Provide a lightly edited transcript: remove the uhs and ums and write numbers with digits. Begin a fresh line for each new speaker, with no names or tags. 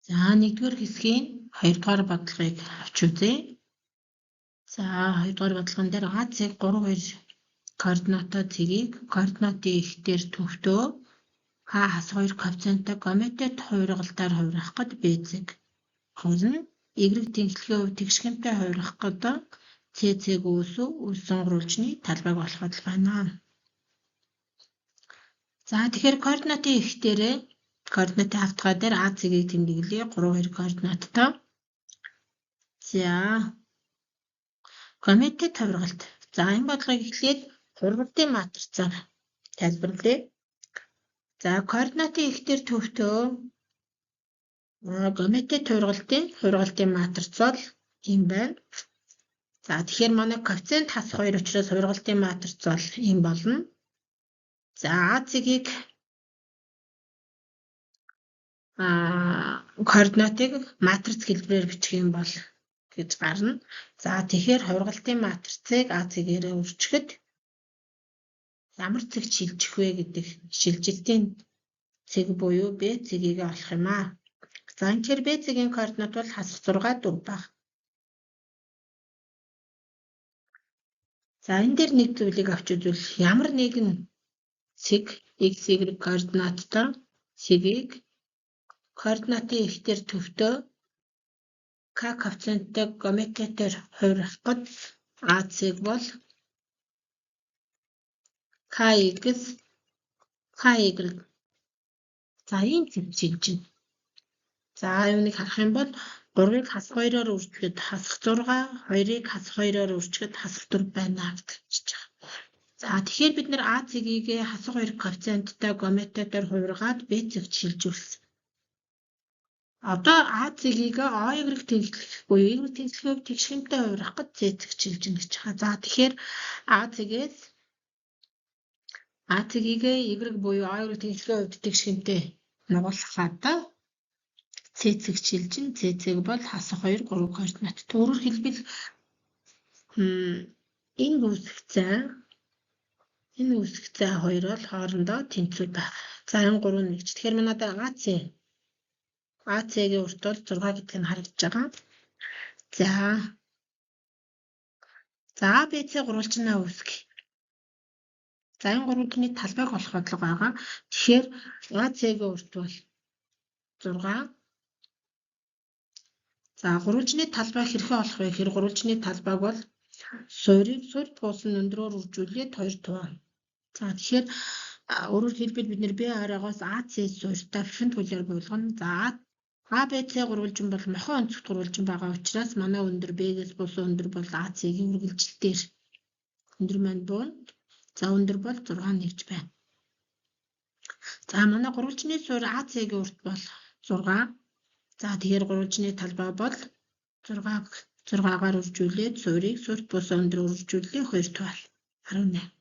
За 1-р хэсгийн 2-р бодлогыг авч үзье. За 2-р бодлогон дээр А-цэг 3-2 координаттой цэгийг координатын ихтер төвтөө К хас 2 коэффициенттэй геометрит хувиргалтаар хувиргахад B-цэг хорно Y тэнцлэгийн хувь тэгшхэмтэй хувиргахад C-цэг үүссэн гурвалжны талбайг олоход байна. За тэгэхээр координатын ихтэрээ координатын автгай дээр А-цэгийг тэмдэглэе 3-2 координаттай. За геометрит хувиргалт. За энэ бодлогыг эхлээд хувиргалтын матрицаар тайлбарлая. За координатын ихтер төвтөө геометрит хувиргалтын матриц бол ийм байна. За тэгэхээр манай коэффициент хас 2 учраас хувиргалтын матриц бол ийм болно. За А-цэгийг координатыг матрич хэлбэрээр бичих юм бол гэж гарна. За тэгэхээр хувиргалтын матрицыг А-цэгээрээ өрчгöd ямар цэг шилжих вэ гэдэг шилжилтийн цэг буюу B-цэгийг олох юм аа. За энэ B-цэгийн координат бол хасах 6 4 баг. За энэ дээр нэг зүйлийг авч үзвэл ямар нэгэн цэг x y координаттай цэгийг координатын ихтер төвтөө К коэффициенттэй геометритээр хувиргахад А-цэг бол KX KY. За ийм цэг шилжинэ. За юуныг харах юм бол 3-ыг хас 2-оор үржихэд хасах 6, 2-ыг хасах 2-оор үржихэд хасах 4 байна гэж хэлж байгаа. За тэгэхээр бид нэр А-цэгийг хасах 2 коэффициенттэй геометритээр хувиргаад B-цэгт шилжүүлсэн. Одоо А-цэгийг OY тэнцлэх буюу Y тэнцлэгийн тэгшхэмтэй хувиргахад C-цэгт шилжинэ гэж байгаа. За тэгэхээр А-цэгийг Y буюу OY тэнцлэгийн хувьд тэгшхэмтэй нугалахад C-цэгт шилжин. C-цэг бол хасах 2 3 координат. Өөрөөр хэлбэл энэ үүсэх зай хоёр бол хоорондоо тэнцвэр байх. За энэ 3 нэгч. Тэгэхээр манайд А-цэгийн урт бол 6 гэдэг нь харагдаж байгаа. За B-C гурвалжнаа үүсгэх. За энэ гурвалжны талбайг олох бодлого байгаа. Тэгэхээр А-цэгийн урт бол 6. За гурвалжны талбай хэрхэн олох вэ гэхээр гурвалжны талбайг бол суурийг суурь буусан өндрөөр үржүүлээд 2 туу. За тэгэхээр өөрөөр хэлбэл бид нэр B араагаас AC суурьтай фишн түлээр болгоно. За ABC гурвалжин бол мохон онцгт гурвалжин байгаа учраас манай өндөр B-гээс буусан өндөр бол AC-гийн үргэлжилтээр өндөр маань буун. За өндөр бол 6 нэгж байна. За манай гурвалжны суурь AC-гийн урт бол 6. За тэгэхээр гурвалжны талбай бол 6-гаар үржүүлээд суурийг суурьт буусан өндрөөр үржүүлээ 2 туу. 18.